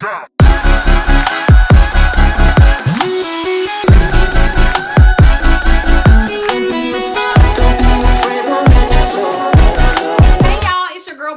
down.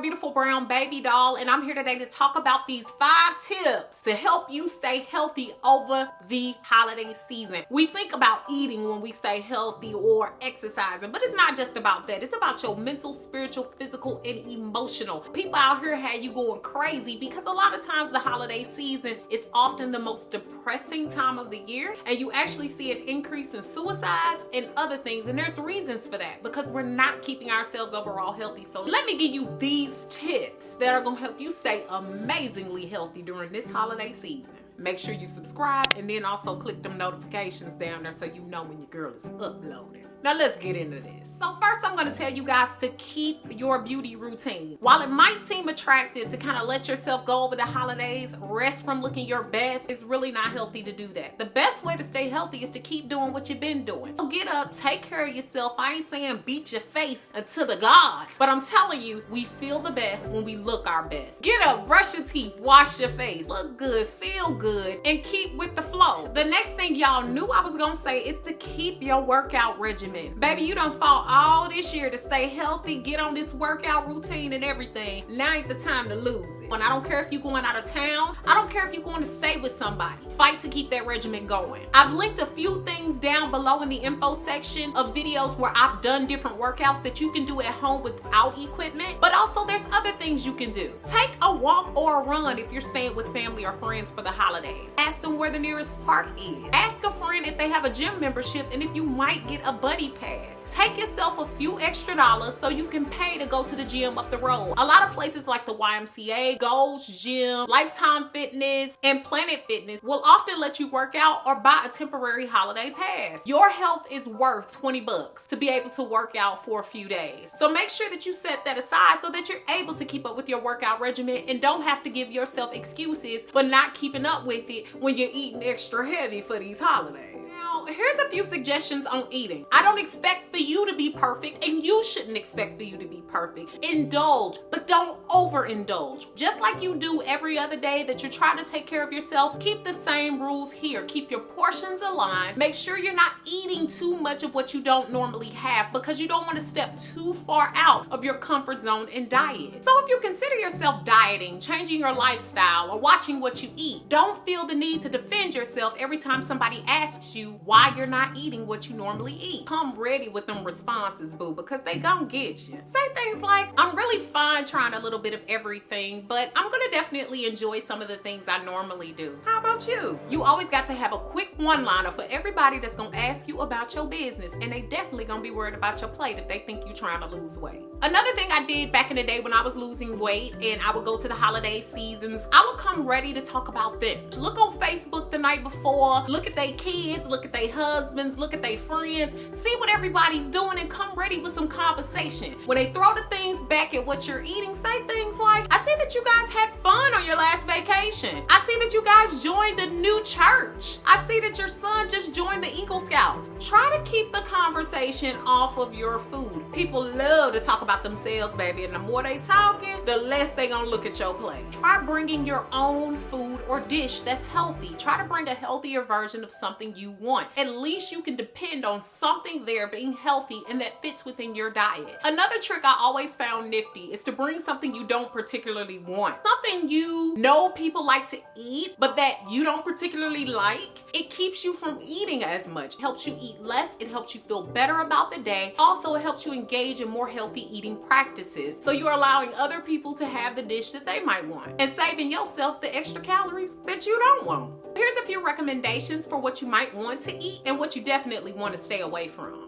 Beautiful brown baby doll, and I'm here today to talk about these 5 tips to help you stay healthy over the holiday season. We think about eating when we stay healthy or exercising, but it's not just about that. It's about your mental, spiritual, physical, and emotional. People out here have you going crazy because a lot of times the holiday season is often the most depressing time of the year, and you actually see an increase in suicides and other things, and there's reasons for that because we're not keeping ourselves overall healthy. So let me give you these tips that are gonna help you stay amazingly healthy during this holiday season. Make sure you subscribe and then also click them notifications down there so you know when your girl is uploading. Now let's get into this. So first I'm gonna tell you guys to keep your beauty routine. While it might seem attractive to kind of let yourself go over the holidays, rest from looking your best, it's really not healthy to do that. The best way to stay healthy is to keep doing what you've been doing. Get up, take care of yourself. I ain't saying beat your face unto the gods, but I'm telling you, we feel the best when we look our best. Get up, brush your teeth, wash your face, look good, feel good, and keep with the flow. The next thing y'all knew I was gonna say is to keep your workout regimen. Baby, you done fought all this year to stay healthy, get on this workout routine and everything. Now ain't the time to lose it. And I don't care if you're going out of town, I don't care if you're going to stay with somebody. Fight to keep that regimen going. I've linked a few things down below in the info section of videos where I've done different workouts that you can do at home without equipment, but also there's other things you can do. Take a walk or a run if you're staying with family or friends for the holidays. Ask them where the nearest park is. Ask a friend if they have a gym membership and if you might get a buddy pass. Take yourself a few extra dollars so you can pay to go to the gym up the road. A lot of places like the YMCA, Gold's Gym, Lifetime Fitness, and Planet Fitness will often let you work out or buy a temporary holiday pass. Your health is worth 20 bucks to be able to work out for a few days. So make sure that you set that aside so that you're able to keep up with your workout regimen and don't have to give yourself excuses for not keeping up with it when you're eating extra heavy for these holidays. Now, here's a few suggestions on eating. I don't expect for you to be perfect, and you shouldn't expect for you to be perfect. Indulge, but don't overindulge. Just like you do every other day that you're trying to take care of yourself, keep the same rules here. Keep your portions aligned. Make sure you're not eating too much of what you don't normally have because you don't want to step too far out of your comfort zone and diet. So if you consider yourself dieting, changing your lifestyle, or watching what you eat, don't feel the need to defend yourself every time somebody asks you why you're not eating what you normally eat. Come ready with them responses, boo, because they gonna get you. Say things like, I'm really fine trying a little bit of everything, but I'm gonna definitely enjoy some of the things I normally do. How about you? You always got to have a quick one-liner for everybody that's gonna ask you about your business, and they definitely gonna be worried about your plate if they think you're trying to lose weight. Another thing I did back in the day when I was losing weight and I would go to the holiday seasons, I would come ready to talk about them. Look on Facebook the night before, look at their kids, look at their husbands, look at their friends, see what everybody's doing and come ready with some conversation. When they throw the things back at what you're eating, say things like, I see that you guys had fun on your last vacation. I see that you guys joined a new church. I see that your son just joined the Eagle Scouts. Try to keep the conversation off of your food. People love to talk about themselves, baby, and the more they talking, the less they gonna look at your plate. Try bringing your own food or dish that's healthy. Try to bring a healthier version of something you want. At least you can depend on something there being healthy and that fits within your diet. Another trick I always found nifty is to bring something you don't particularly want. Something you know people like to eat, but that you don't particularly like. It keeps you from eating as much. It helps you eat less. It helps you feel better about the day. Also, it helps you engage in more healthy eating practices. So you're allowing other people to have the dish that they might want and saving yourself the extra calories that you don't want. Here's a few recommendations for what you might want to eat and what you definitely want to stay away from.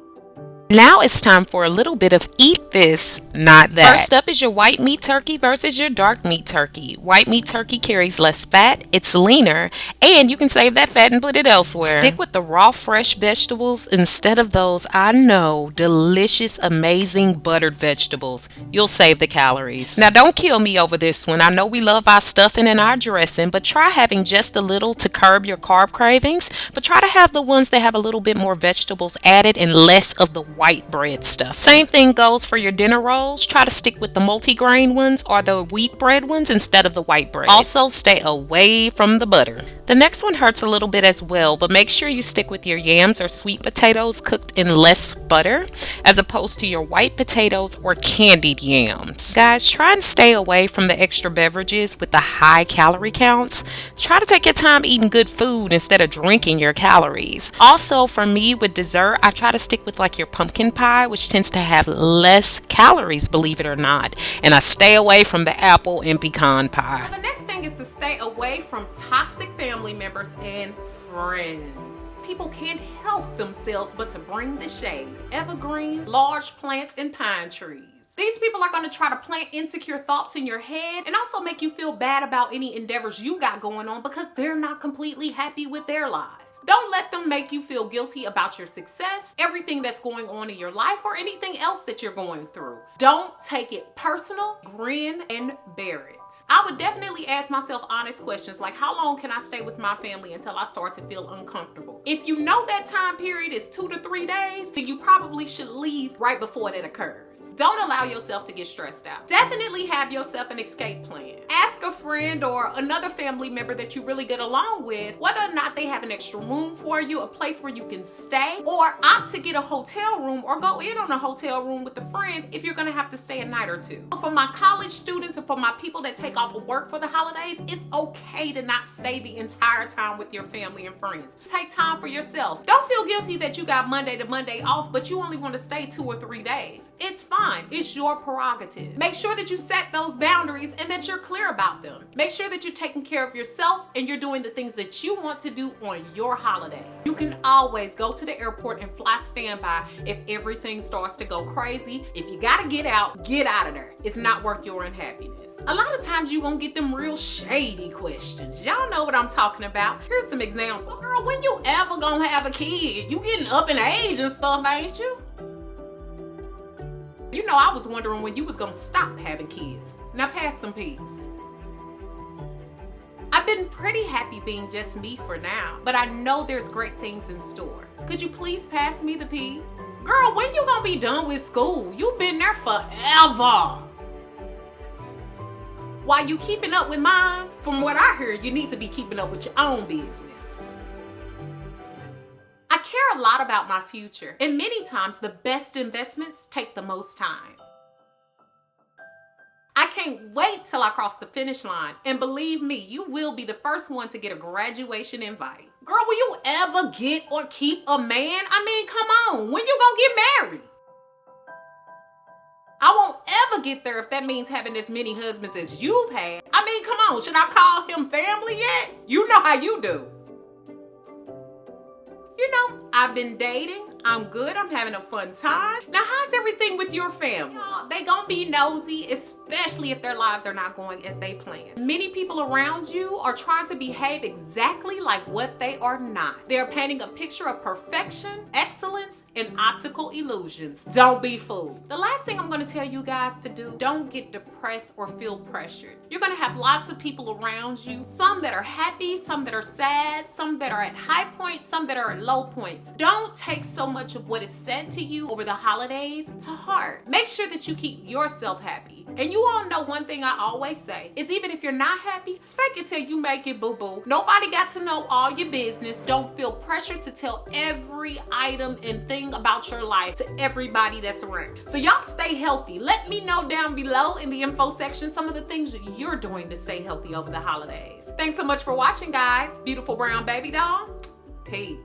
Now it's time for a little bit of eat this, not that. First up is your white meat turkey versus your dark meat turkey. White meat turkey carries less fat, it's leaner, and you can save that fat and put it elsewhere. Stick with the raw, fresh vegetables instead of those, I know, delicious, amazing buttered vegetables. You'll save the calories. Now don't kill me over this one. I know we love our stuffing and our dressing, but try having just a little to curb your carb cravings, but try to have the ones that have a little bit more vegetables added and less of the white bread stuff. Same thing goes for your dinner rolls. Try to stick with the multigrain ones or the wheat bread ones instead of the white bread. Also, stay away from the butter. The next one hurts a little bit as well, but make sure you stick with your yams or sweet potatoes cooked in less butter as opposed to your white potatoes or candied yams. Guys, try and stay away from the extra beverages with the high calorie counts. Try to take your time eating good food instead of drinking your calories. Also, for me with dessert, I try to stick with like your pumpkin pie, which tends to have less calories, believe it or not. And I stay away from the apple and pecan pie. The next thing is to stay away from toxic family members and friends. People can't help themselves but to bring the shade. Evergreens, large plants, and pine trees. These people are going to try to plant insecure thoughts in your head and also make you feel bad about any endeavors you got going on because they're not completely happy with their lives. Don't let them make you feel guilty about your success, everything that's going on in your life, or anything else that you're going through. Don't take it personal, grin and bear it. I would definitely ask myself honest questions like, how long can I stay with my family until I start to feel uncomfortable? If you know that time period is 2 to 3 days, then you probably should leave right before that occurs. Don't allow yourself to get stressed out. Definitely have yourself an escape plan. Ask a friend or another family member that you really get along with whether or not they have an extra room for you, a place where you can stay, or opt to get a hotel room or go in on a hotel room with a friend if you're gonna have to stay a night or two. For my college students and for my people that take off of work for the holidays, it's okay to not stay the entire time with your family and friends. Take time for yourself. Don't feel guilty that you got Monday to Monday off, but you only want to stay 2 or 3 days. It's fine. It's your prerogative. Make sure that you set those boundaries and that you're clear about them. Make sure that you're taking care of yourself and you're doing the things that you want to do on your holiday. You can always go to the airport and fly standby if everything starts to go crazy. If you gotta get out of there. It's not worth your unhappiness. A lot of times you're gonna get them real shady questions. Y'all know what I'm talking about. Here's some examples. Well, girl, when you ever gonna have a kid? You getting up in age and stuff, ain't you? You know, I was wondering when you was gonna stop having kids. Now pass them peas. I've been pretty happy being just me for now, but I know there's great things in store. Could you please pass me the peas? Girl, when you gonna be done with school? You've been there forever. While you keeping up with mine, from what I heard, you need to be keeping up with your own business. I care a lot about my future, and many times the best investments take the most time. I can't wait till I cross the finish line, and believe me, you will be the first one to get a graduation invite. Girl, will you ever get or keep a man? I mean, come on, when you gonna get married? I won't ever get there if that means having as many husbands as you've had. I mean, come on, should I call him family yet? You know how you do. You know, I've been dating. I'm good. I'm having a fun time. Now, how's everything with your family? Y'all, they gonna be nosy, especially if their lives are not going as they planned. Many people around you are trying to behave exactly like what they are not. They're painting a picture of perfection, excellence, and optical illusions. Don't be fooled. The last thing I'm gonna tell you guys to do, don't get depressed or feel pressured. You're gonna have lots of people around you, some that are happy, some that are sad, some that are at high points, some that are at low points. Don't take so much of what is said to you over the holidays to heart. Make sure that you keep yourself happy. And you all know one thing I always say is even if you're not happy, fake it till you make it, boo-boo. Nobody got to know all your business. Don't feel pressure to tell every item and thing about your life to everybody that's around. So y'all stay healthy. Let me know down below in the info section some of the things that you're doing to stay healthy over the holidays. Thanks so much for watching, guys. Beautiful Brown Baby Doll. Peace.